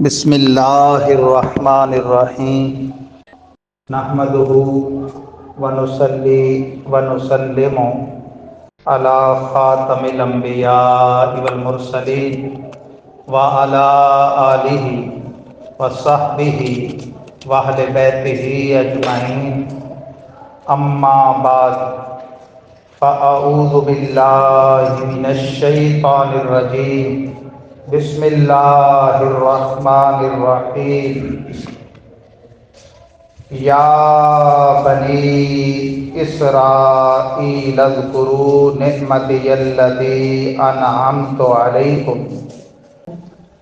بسم اللہ الرحمن الرحیم نحمدہ ونصلی ونسلم علی خاتم الانبیاء والمرسلین وعلی آلہ وصحبہ واہل بیتہ اجمعین اما بعد فاعوذ باللہ من الشیطان الرجیم بسم اللہ الرحمن الرحیم یا بنی اسرائیل اذکروا نعمتی التي انعمت علیکم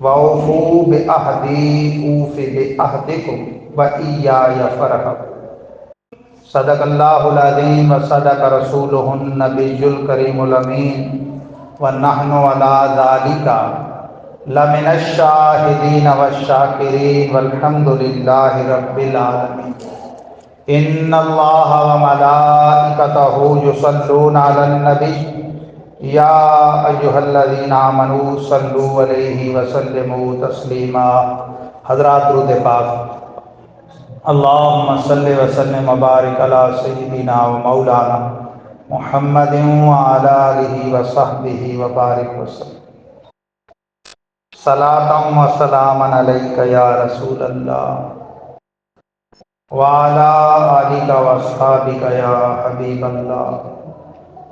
واوفوا بعہدی اوف بعہدکم وإیایا فارہبون۔ صدق اللہ العظیم وصدق رسولہ النبی الکریم الامین ونحن علی ذلک لمن الشاہدین والشاکرین والحمد للہ رب العالمین۔ ان اللہ وملائکتہ یصلون علی النبی یا ایہا الذین آمنوا صلوا علیہ وسلموا تسلیما۔ حضرات درود پاک۔ اللہم صلی وسلم وبارک علی سیدنا و مولانا محمد وعلی آلہ وصحبہ وبارک وسلم۔ صلاۃ و سلاما علیک یا رسول اللہ وعلی آلک واصحابک یا حبیب اللہ۔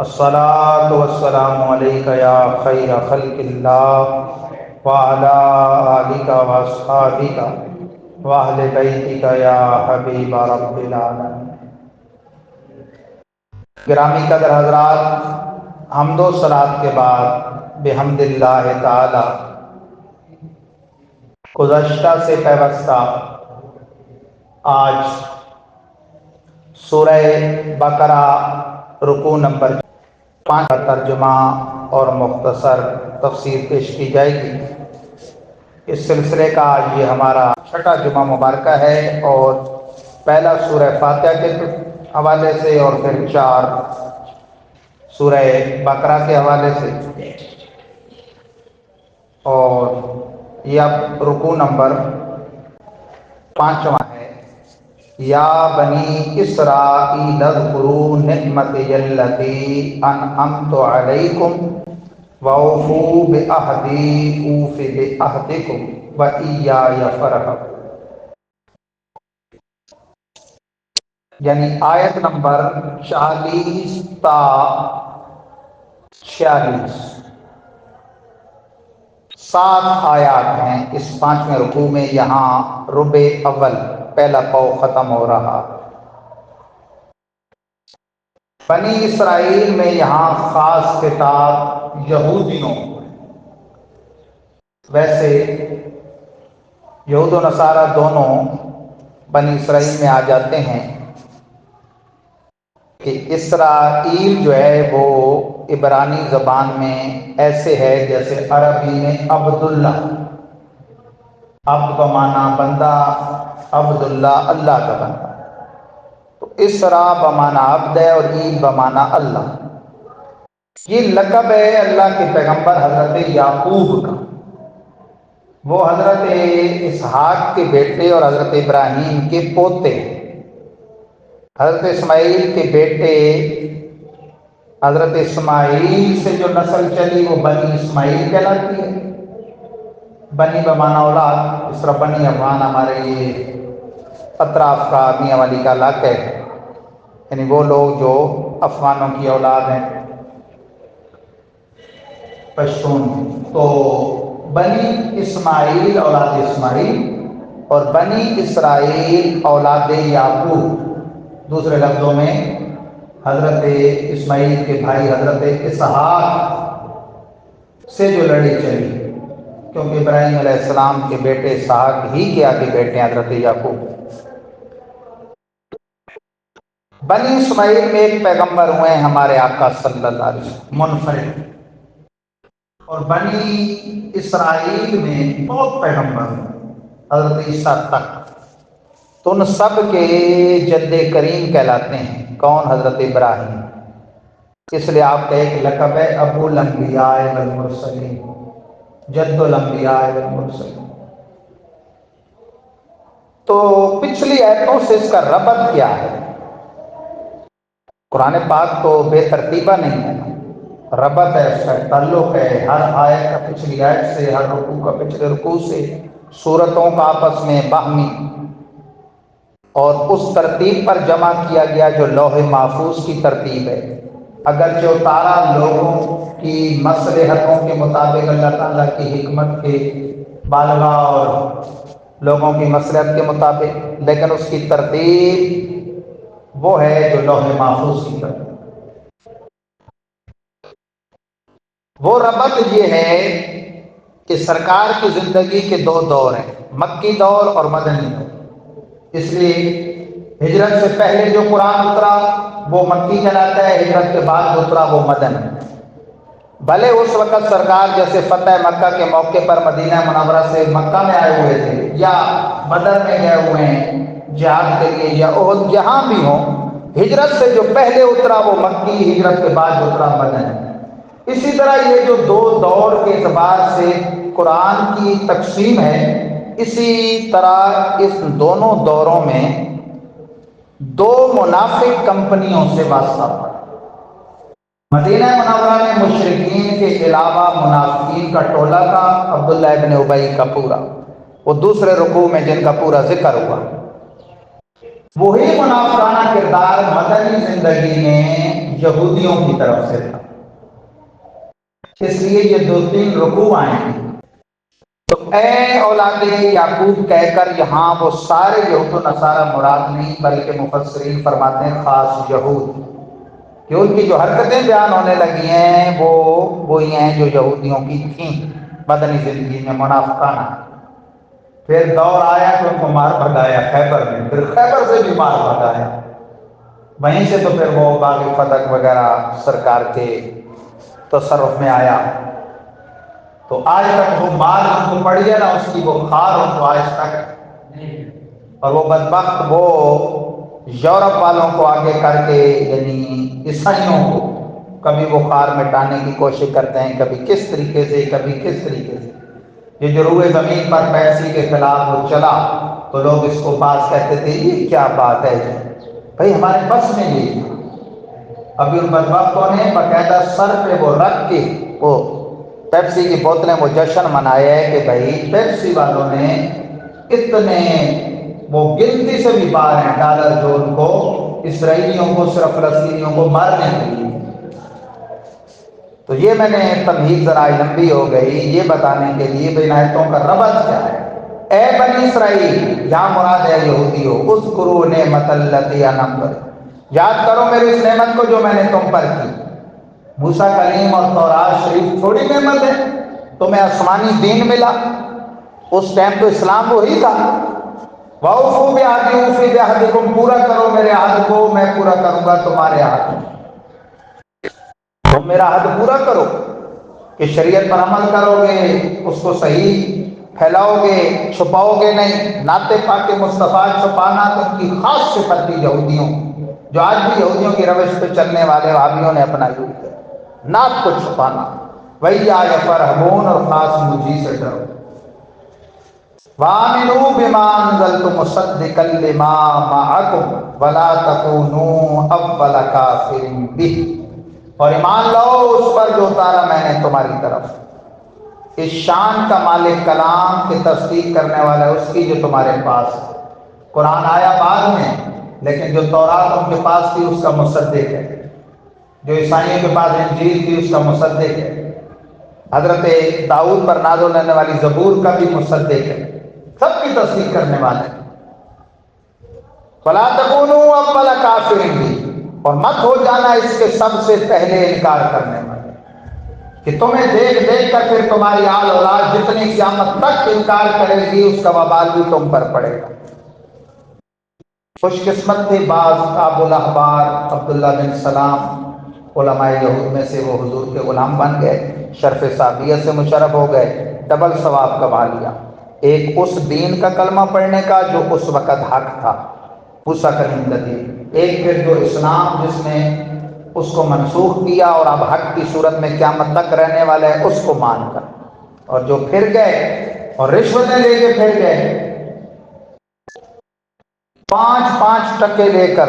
الصلاۃ والسلام علیک یا خیر خلق اللہ وعلی آلک واصحابک واہل بیتک یا حبیب رب العالمین۔ گرامی قدر حضرات، حمد و صلوات کے بعد بحمد اللہ تعالی گزشتہ سے پیوستہ آج سورہ بقرہ رکوع نمبر 5 کا ترجمہ اور مختصر تفسیر پیش کی جائے گی۔ اس سلسلے کا آج یہ ہمارا چھٹا جمعہ مبارکہ ہے اور پہلا سورہ فاتحہ کے حوالے سے اور پھر 4 سورہ بقرہ کے حوالے سے، اور یہ اب رکوع نمبر 5واں ہے۔ یا بنی اسرائیل اذکروا نعمتی التي انعمت علیکم واوفوا بعہدی اوف بعہدکم وإیایا فارہبون۔ یعنی آیت نمبر 40 تا 46، 7 آیات ہیں اس 5ویں رکوع میں۔ یہاں ربع اول پہلا پاؤ ختم ہو رہا۔ بنی اسرائیل میں یہاں خاص خطاب یہودیوں، ویسے یہود و نصارہ دونوں بنی اسرائیل میں آ جاتے ہیں کہ اسرائیل جو ہے وہ عبرانی زبان میں ایسے ہے جیسے عربی میں عبداللہ، عبد بمعنی بندہ، عبداللہ اللہ کا بندہ، تو اسرا بمعنی عبد ہے اور عید بمعنی اللہ۔ یہ لقب ہے اللہ کے پیغمبر حضرت یعقوب کا۔ وہ حضرت اسحاق کے بیٹے اور حضرت ابراہیم کے پوتے، حضرت اسماعیل کے بیٹے، حضرت اسماعیل سے جو نسل چلی وہ بنی اسماعیل کہلاتی ہے۔ بنی بمعنی اولاد، اس طرح بنی افغان ہمارے یہ اطراف کا میاں والی کا علاقہ ہے، یعنی وہ لوگ جو افغانوں کی اولاد ہیں، پشتون۔ تو بنی اسماعیل اولاد اسماعیل اور بنی اسرائیل اولاد یعقوب، دوسرے لفظوں میں حضرت اسماعیل کے بھائی حضرت اسحاق سے جو لڑی چلی، کیونکہ ابراہیم علیہ السلام کے بیٹے اسحاق ہی کے آگے بیٹے ہیں حضرت یعقوب۔ بنی اسماعیل میں ایک پیغمبر ہوئے ہیں ہمارے آقا صلی اللہ علیہ وسلم، منفرد، اور بنی اسرائیل میں بہت پیغمبر ہوئے حضرت عیسیٰ تک، تو ان سب کے جد کریم کہلاتے ہیں۔ کون؟ حضرت ابراہیم۔ اس لیے آپ کا ایک لقب ہے ابو الانبیاء والمرسلین، جد الانبیاء والمرسلین۔ تو پچھلی آیتوں سے اس کا ربط کیا ہے؟ قرآن پاک تو بے ترتیبہ نہیں ہے، ربط ہے، اس کا تعلق ہے، ہر آیت کا پچھلی آیت سے، ہر رکوع کا پچھلے رکوع سے، سورتوں کا آپس میں باہمی، اور اس ترتیب پر جمع کیا گیا جو لوح محفوظ کی ترتیب ہے۔ اگرچہ اتارا لوگوں کی مصلحتوں کے مطابق، اللہ تعالیٰ کی حکمت کے بالغہ اور لوگوں کی مصلحت کے مطابق، لیکن اس کی ترتیب وہ ہے جو لوح محفوظ کی ترتیب۔ وہ ربط یہ ہے کہ سرکار کی زندگی کے دو دور ہیں، مکی دور اور مدنی دور۔ اس لیے ہجرت سے پہلے جو قرآن اترا وہ مکی کہلاتا ہے، ہجرت کے بعد جو اترا وہ مدنی۔ بھلے اس وقت سرکار جیسے فتح مکہ کے موقع پر مدینہ منورہ سے مکہ میں آئے ہوئے تھے، یا بدر میں گئے ہوئے ہیں جہاد کے لیے، یا احد، جہاں بھی ہوں، ہجرت سے جو پہلے اترا وہ مکی، ہجرت کے بعد جو اترا مدنی۔ اسی طرح یہ جو دو دور کے اعتبار سے قرآن کی تقسیم ہے، اسی طرح اس دونوں دوروں میں دو منافق کمپنیوں سے واسطہ پڑا۔ مدینہ منورہ میں مشرکین کے علاوہ منافقین کا ٹولہ تھا، عبداللہ ابن ابی کا پورا، وہ دوسرے رکوع میں جن کا پورا ذکر ہوا۔ وہی منافقانہ کردار مدنی زندگی میں یہودیوں کی طرف سے تھا، اس لیے یہ دو تین رکوع آئیں گے۔ تو اے اولاد یعقوب کہہ کر یہاں وہ سارے یہود و نصارہ مراد نہیں، بلکہ مفسرین فرماتے ہیں خاص یہود، کہ ان کی جو حرکتیں بیان ہونے لگی ہیں وہ وہی ہیں جو یہودیوں کی تھیں مدنی زندگی میں، منافقانہ۔ پھر دور آیا تو ان کو مار بھگایا خیبر میں، پھر خیبر سے بھی مار بھگایا، وہیں سے تو پھر وہ باغ فتح وغیرہ سرکار کے تصرف میں آیا۔ تو آج تک وہ مار ان کو پڑی ہے نا، اس کی وہ خار ان کو آج تک، اور وہ بدبخت وہ یورپ والوں کو آگے کر کے، یعنی عیسائیوں کو کبھی وہ خار مٹانے کی کوشش کرتے ہیں، کبھی کس طریقے سے، کبھی کس طریقے سے۔ یہ جو روئے زمین پر پیسی کے خلاف وہ چلا تو لوگ اس کو پاس کہتے تھے یہ کیا بات ہے جی، بھائی ہمارے بس میں یہ تھا۔ ابھی ان بدبختوں نے باقاعدہ سر پہ وہ رکھ کے وہ پیپسی کی بوتلیں وہ جشن منایا ہے کہ بھائی پیپسی والوں نے اتنے وہ گنتی سے بھی باہر ہیں ڈالر جو ان کو اسرائیلیوں کو، صرف فلسطینیوں کو مارنے کے لیے۔ تو یہ میں نے تمہید ذرا لمبی ہو گئی یہ بتانے کے لیے بھائی آیتوں کا ربط کیا ہے۔ اے بنی اسرائیل، یہاں مراد ہے یہودیو، اذکروا نعمت التی انعمت علیکم، یاد کرو میری اس نعمت کو جو میں نے تم پر کی۔ موسیٰ کلیم اور تورات شریف تھوڑی نعمت ہے، تمہیں آسمانی دین ملا، اس ٹائم تو اسلام وہی تھا۔ وَأَوْفُوا بِعَهْدِي أُوفِ بِعَهْدِكُمْ، پورا کرو میرے عہد کو، میں پورا کروں گا تمہارے عہد۔ تم میرا عہد پورا کرو کہ شریعت پر عمل کرو گے، اس کو صحیح پھیلاؤ گے، چھپاؤ گے نہیں۔ نعت پاک مصطفیٰ چھپانا تو ان کی خاص صفت تھی یہودیوں، جو آج بھی یہودیوں کی روش پہ چلنے والے وہابیوں نے اپنا یوز کیا، نعت کو چھپانا۔ وَإِيَّايَ فَارْهَبُونَ، اور خاص مجھے سے ڈرو۔ وَآمِنُوا بِمَا أَنزَلْتُ مُصَدِّقًا لِمَا مَعَكُمْ وَلَا تَكُونُوا أَوَّلَ كَافِرٍ بِهِ، اور ایمان لاؤ اس پر جو اتارا میں نے تمہاری طرف۔ اس شان کا مالک کلام کی تصدیق کرنے والا ہے اس کی جو تمہارے پاس ہے۔ قرآن آیا بعد میں، لیکن جو تورات ان کے پاس تھی اس کا مصدق ہے، جو عیسائیوں کے پاس انجیل تھی اس کا مصدق ہے، حضرت داؤد پر نازل ہونے والی زبور کا بھی مصدق ہے، سب کی تصدیق کرنے والے۔ فَلَا تَكُونُوا أَوَّلَ كَافِرٍ بِهِ، اور مت ہو جانا اس کے سب سے پہلے انکار کرنے والے، کہ تمہیں دیکھ دیکھ کر پھر تمہاری آل اولاد جتنی قیامت تک انکار کرے گی اس کا وبال بھی تم پر پڑے گا۔ خوش قسمت تھے بعض ابو الاحبار عبداللہ بن سلام، علماء یہود میں سے، وہ حضور کے غلام بن گئے، شرف صحابیت سے مشرف ہو گئے، ڈبل ثواب کما لیا، ایک اس دین کا کلمہ پڑھنے کا جو اس وقت حق تھا، موسیٰ کلیم کا دین، ایک پھر جو اسلام جس نے اس کو منسوخ کیا اور اب حق کی صورت میں قیامت تک رہنے والا ہے اس کو مان کر، اور جو پھر گئے اور رشوتیں لے کے پھر گئے 5 ٹکے لے کر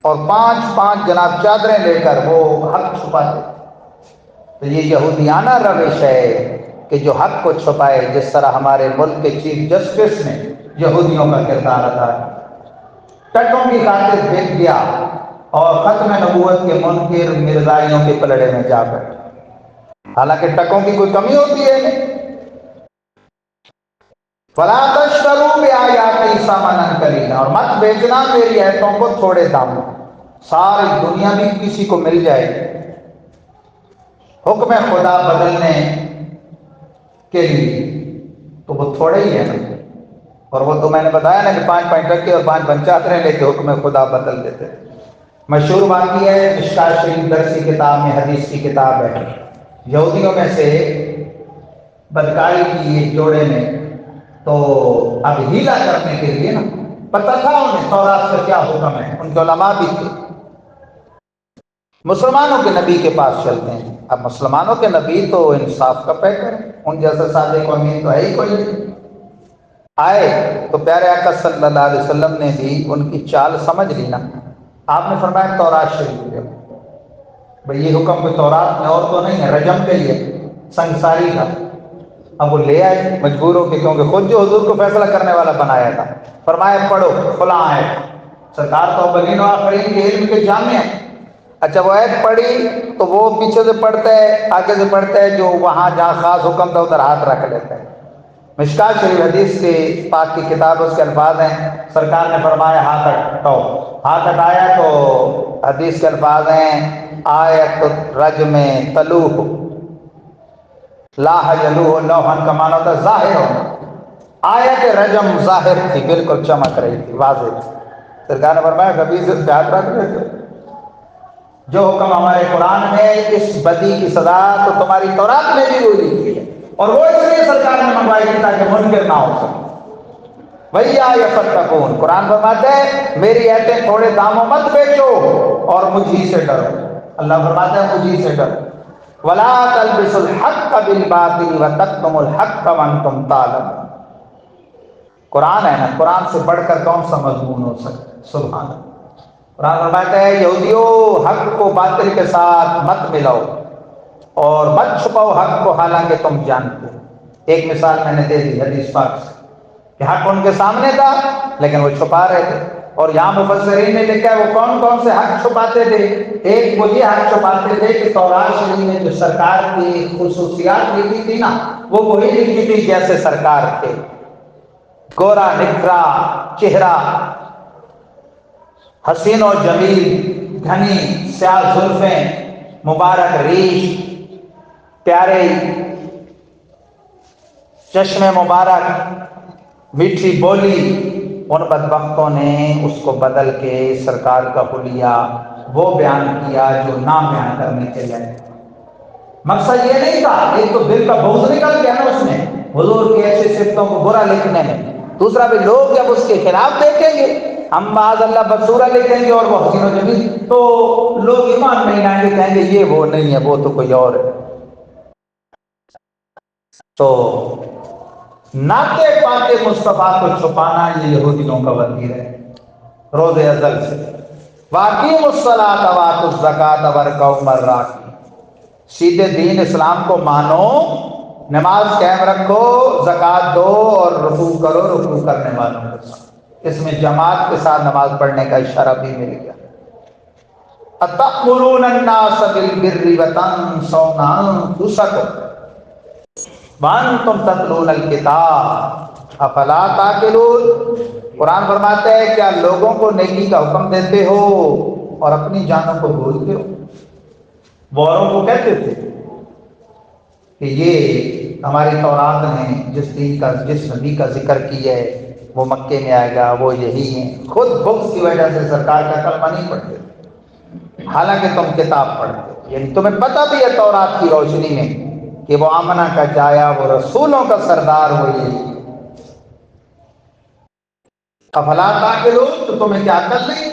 اور 5 جناب چادریں لے کر وہ حق چھپاتے. تو یہ یہودیانہ روش ہے کہ جو حق کو چھپائے، جس طرح ہمارے ملک کے چیف جسٹس نے یہودیوں کا کردار ادا کیا، ٹکوں کی خاطر بک گیا اور ختم نبوت کے منکر مرزائیوں کے پلڑے میں جا بیٹھا. حالانکہ ٹکوں کی کوئی کمی ہوتی ہے نہیں. فَلَا تَشْتَرُوا بِآيَاتِي ثَمَنًا قَلِيلًا، اور مت بیچنا میری آیتوں کو تھوڑے داموں. ساری دنیا بھی کسی کو مل جائے حکم خدا بدلنے کے لیے تو وہ تھوڑے ہی ہے نا. اور وہ تو میں نے بتایا نا کہ 5 ٹکے اور 5 چادریں لے کے حکم خدا بدل دیتے. مشہور واقعہ ہے مشکوٰۃ شریف درسی کتاب میں، حدیث کی کتاب ہے. یہودیوں میں سے بدکاری کی ایک جوڑے نے تو اب ہیلا کرنے کے لیے نا، پتہ تھا انہیں تورات کا کیا حکم ہے، ان کے علماء بھی تھے. مسلمانوں کے نبی کے پاس چلتے ہیں. اب مسلمانوں کے نبی تو انصاف کا پیکر ہے، ان جیسا صادق و امین تو ہے ہی کوئی نہیں. آئے تو پیارے آقا صلی اللہ علیہ وسلم نے بھی ان کی چال سمجھ لی نا. آپ نے فرمایا تورات شریف ہے. بھئی یہ حکم کوئی تورات میں اور تو نہیں ہے، رجم کے لیے سنگساری کا. اب وہ لے آئے مجبور ہو کے، کیونکہ خود جو حضور کو فیصلہ کرنے والا بنایا تھا. فرمایا پڑھو فلاں ہے. سرکار تو اولین و آخرین کے علم کے جامع ہیں. اچھا وہ آیت پڑھی تو وہ پیچھے سے پڑھتا ہے، آگے سے پڑھتا ہے، جو وہاں جہاں خاص حکم تھا ادھر ہاتھ رکھ لیتا ہے. مشکوٰۃ شریف حدیث کے پاک کی کتاب، اس کے الفاظ ہیں، سرکار نے فرمایا ہاتھ ہٹاؤ. ہاتھ ہٹایا تو حدیث کے الفاظ ہیں، آیت رجم تلوح لا یلوح لوحن کا معنی ہوتا ہے ظاہر ہونا. آیت رجم ظاہر تھی، بالکل چمک رہی تھی، واضح تھی. سرکار نے فرمایا کبھی سے پیار رکھ لیتے، جو حکم ہمارے قرآن میں اس بدی کی سزا تو تمہاری تورات میں بھی وہی لکھی ہے، اور وہ اس لیے سرکار نے منگوائی تھی تاکہ منکر نہ ہو سکے. وَإِيَّا يَتَّقُونَ، قرآن فرماتا ہے میری آیتیں تھوڑے داموں مت بیچو اور مجھی سے ڈرو. اللہ فرماتا ہے مجھی سے ڈرو. وَلَا تَلْبِسُوا الْحَقَّ بِالْبَاطِلِ وَتَكْتُمُوا الْحَقَّ وَأَنْتُمْ تَعْلَمُونَ. قرآن ہے نا، قرآن سے بڑھ کر کون سا مضمون ہو سکتا ہے؟ سبحان اللہ. قرآن فرماتا ہے یہودیو حق کو باطل کے ساتھ مت ملاؤ اور مت چھپاؤ حق کو حالانکہ تم جانتے ہو. ایک مثال میں نے دے دی حدیث پاک سے کہ حق ان کے سامنے تھا لیکن وہ چھپا رہے تھے. اور یہاں مفسرین نے لکھا ہے وہ کون کون سے حق چھپاتے تھے. ایک وہ یہ حق چھپاتے تھے کہ تورات شریف میں جو سرکار کی خصوصیات لکھی تھی نا، وہ وہی لکھی تھی جیسے سرکار تھے. گورا نکھرا چہرہ، حسین و جمیل، گھنی سیاہ زلفیں، مبارک ریش، پیارے چشم مبارک، میٹھی بولی. ان بدبختوں نے اس کو بدل کے سرکار کا حلیہ وہ بیان کیا جو نام بیان کرنے کے لیے. مقصد یہ نہیں تھا، ایک تو دل کا بغض نکل گیا نا اس میں حضور کی ایسی صفتوں کو برا لکھنے میں. دوسرا بھی لوگ جب اس کے خلاف دیکھیں گے، ہم معاذ اللہ بدسورہ لکھیں گے اور وہ حسین و جمیل، تو لوگ ایمان نہیں لائیں گے، کہیں گے یہ وہ نہیں ہے، وہ تو کوئی اور ہے. تو ناطے پاتے مصطفیٰ کو چھپانا یہ یہودیوں کا وتیر ہے روز ازل سے. وَأَقِیمُوا الصَّلَاةَ وَآتُوا الزَّکَاةَ وَارْکَعُوا مَعَ الرَّاکِعِینَ. سیدھے دین اسلام کو مانو، نماز قائم رکھو، زکوٰۃ دو اور رکوع کرو رکوع کرنے والوں کے ساتھ. اس میں جماعت کے ساتھ نماز پڑھنے کا اشارہ بھی مل گیا. أَتَأْمُرُونَ النَّاسَ بِالْبِرِّ وَتَنْسَوْنَ أَنفُسَكُمْ وَأَنْتُمْ تَتْلُونَ الْكِتَابَ أَفَلَا تَعْقِلُونَ. قرآن فرماتا ہے کیا لوگوں کو نیکی کا حکم دیتے ہو اور اپنی جانوں کو بھولتے ہو. بوروں کو کہتے تھے کہ یہ ہماری تورات نے جس نبی کا ذکر کیا ہے وہ مکے میں آئے گا، وہ یہی ہے. خود بغض کی وجہ سے سرکار کا کلمہ نہیں پڑھتے، حالانکہ تم کتاب پڑھتے ہو. یعنی تمہیں پتہ بھی ہے تورات کی روشنی میں کہ وہ آمنہ کا جایا، وہ رسولوں کا سردار، وہ یہی. افلا تعقلون، تو تمہیں کیا عقل نہیں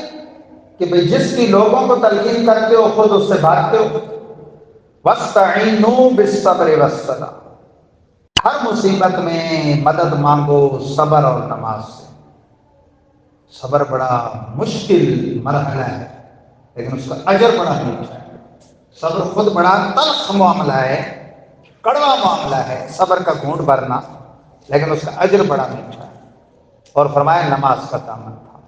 کہ بھئی جس کی لوگوں کو تلقین کرتے ہو خود اس سے بھاگتے ہو. وَاسْتَعِینُوا بِالصَّبْرِ وَالصَّلَاةِ، ہر مصیبت میں مدد مانگو صبر اور نماز سے. صبر بڑا مشکل مرحلہ ہے لیکن اس کا اجر بڑا میٹھا ہے۔ صبر خود بڑا تلخ معاملہ ہے، کڑوا معاملہ ہے، صبر کا گھونٹ بھرنا، لیکن اس کا اجر بڑا میٹھا ہے۔ اور فرمایا نماز کا دامن تھا،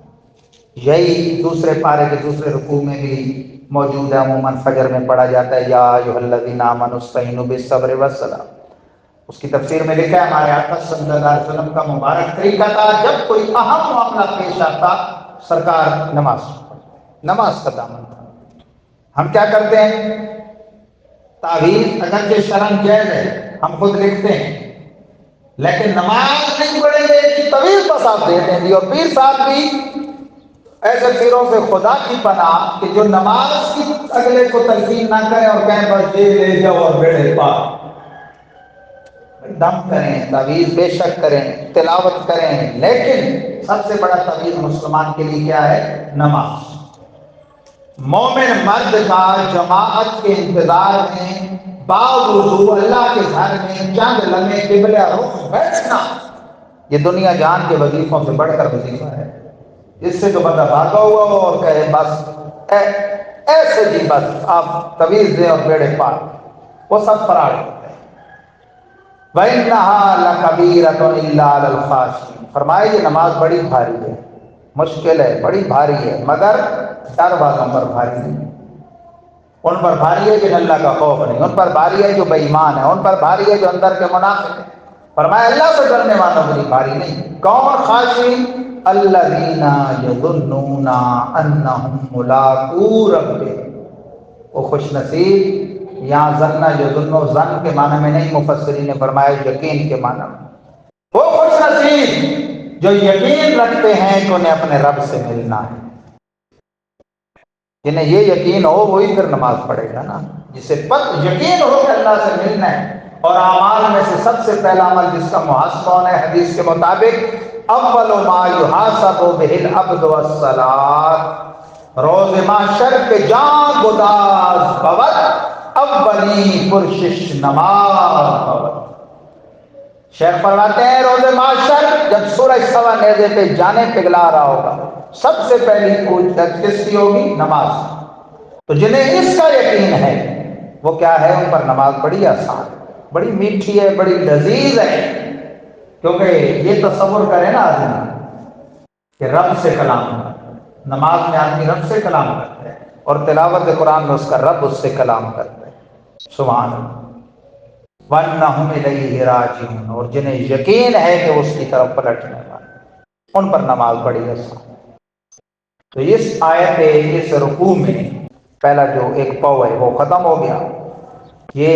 یہی دوسرے پارے کے دوسرے رکوع میں بھی موجود ہے، عموماً فجر میں پڑھا جاتا ہے یا ایھا الذین آمنوا استعینوا بالصبر والصلاۃ۔ اس کی تفسیر میں لکھا ہے ہمارے آقا صلی اللہ علیہ وسلم کا مبارک طریقہ تھا، جب کوئی اہم معاملہ پیش آتا سرکار نماز کا دامن تھا۔ ہم کیا کرتے ہیں؟ تعویذ اگرچہ شرعاً جائز ہے، ہم خود لکھتے ہیں، لیکن نماز نہیں پڑھیں گے کہ طویل بس آپ دے دیں گے۔ اور پیر صاحب بھی ایسے پیروں سے خدا کی پناہ کہ جو نماز کی اگلے کو تلقین نہ کریں اور کہیں بس یہ لے جاؤ اور بیڑے پار، دم کریں، تعویذ بے شک کریں، تلاوت کریں، لیکن سب سے بڑا تعویذ مسلمان کے لیے کیا ہے؟ نماز۔ مومن مرد کا جماعت کے انتظار میں باوضو اللہ کے گھر میں چند لمحے قبلہ رخ بیٹھنا، یہ دنیا جان کے وظیفوں سے بڑھ کر وظیفہ ہے۔ اس سے جو بندہ بھاگا ہوا ہو اور کہے بس ایسے جی بس آپ تعویذ دیں اور بیڑے پار، وہ سب فراڈ ہوتے ہیں۔ وَإِنَّهَا لَكَبِيرَةٌ إِلَّا عَلَى الْخَاشِعِينَ، فرمائے یہ نماز بڑی بھاری ہے، مشکل ہے، بڑی بھاری ہے، مگر ڈر والوں پر بھاری نہیں۔ ان پر بھاری ہے کہ اللہ کا خوف نہیں، ان پر بھاری ہے جو بے ایمان ہے، ان پر بھاری ہے جو اندر کے منافق ہیں۔ فرمایا اللہ سے ڈرنے والوں کے لیے بھاری نہیں۔ کون خاشعین؟ الذین یظنون انہم ملاقو ربہم، وہ خوش نصیب، یہاں ظن یظن ظن کے معنی میں نہیں، مفسرین نے فرمایا یقین کے معنی میں۔ وہ خوش نصیب جو یقین رکھتے ہیں کہ انہیں اپنے رب سے ملنا ہے۔ جنہیں یہ یقین ہو وہی پھر نماز پڑھے گا نا، جسے یقین ہو کہ اللہ سے ملنا ہے۔ اور اعمال میں سے سب سے پہلا عمل جس کا محاسبہ ہونا ہے حدیث کے مطابق اول ما یحاسب بہ العبد الصلاۃ، روز محشر کے جان گداز بود اولی پرشش نماز بود۔ شیخ فرماتے ہیں روز محشر جب سورج سوا نیزے پہ جانے پگھلا رہا ہوگا، سب سے پہلی پوچھ کس کی ہوگی؟ نماز۔ تو جنہیں اس کا یقین ہے وہ کیا ہے؟ ان پر نماز بڑی آسان، بڑی میٹھی ہے، بڑی لذیذ ہے۔ کیونکہ یہ تصور کرے نا آدمی کہ رب سے کلام کرتا ہے، نماز میں آدمی رب سے کلام کرتا ہے، اور تلاوت قرآن میں اس کا رب اس سے کلام کرتا ہے۔ سبحان اللہ۔ وَأَنَّهُمْ إِلَيْهِ رَاجِعُونَ، اور جنہیں یقین ہے کہ وہ اس کی طرف پلٹنے والے، ان پر نماز بڑی آسان۔ تو اس آیت اس رکوع میں پہلا جو ایک پو ہے وہ ختم ہو گیا۔ یہ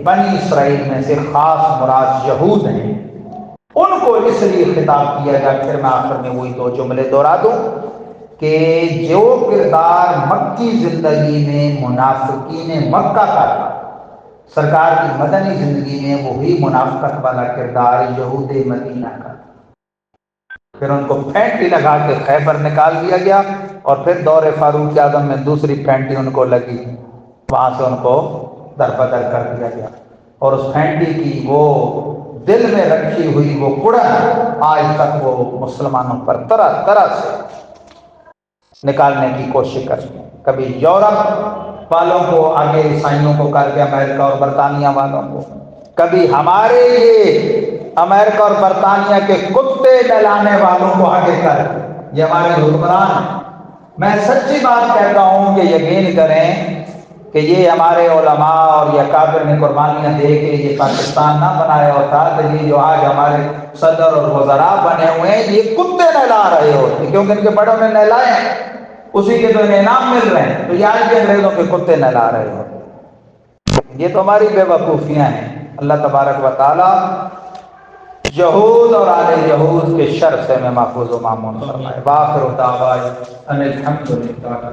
بنی اسرائیل میں سے خاص مراد یہود ہیں، ان کو اس لیے خطاب کیا گیا۔ پھر میں آخر میں وہی دو جملے دہرا دوں کہ جو کردار مکی زندگی میں منافقین مکہ کا تھا، سرکار کی مدنی زندگی میں وہی منافقت والا کردار یہود مدینہ کا۔ پھر ان کو پھینٹی لگا کے خیبر نکال دیا گیا، اور پھر دور فاروق اعظم میں دوسری پھینٹی ان کو لگی، وہاں سے ان کو دربدر کر دیا گیا۔ اور اس پھینٹی کی وہ دل میں رکھی ہوئی وہ کڑن آج تک وہ مسلمانوں پر طرح طرح سے نکالنے کی کوشش کرتے ہیں۔ کبھی یورپ والوں کو آگے عیسائیوں کو کر کے امریکہ اور برطانیہ والوں کو، کبھی ہمارے یہ امریکہ اور برطانیہ کے کتے نہلانے والوں کو آگے کر، یہ ہمارے حکمران ہیں۔ میں سچی بات کہتا ہوں کہ یقین کریں کہ یہ ہمارے علماء اور یہ اکابر نے قربانیاں دے کے یہ پاکستان نہ بنایا ہوتا تو یہ جو آج ہمارے صدر اور وزراء بنے ہوئے ہیں یہ کتے نہلا رہے ہوتے، کیونکہ ان کے بڑوں نے نہلائے ہیں، اسی کے تو انعام مل رہے ہیں، تو یہ آج کے انگریزوں کے کتے نہلا رہے ہوتے۔ یہ تو ہماری بے وقوفیاں ہیں۔ اللہ تبارک و تعالی یہود اور آل یہود کے شر سے میں محفوظ و مامون فرمائے۔ وآخر دعوانا ان الحمد للہ۔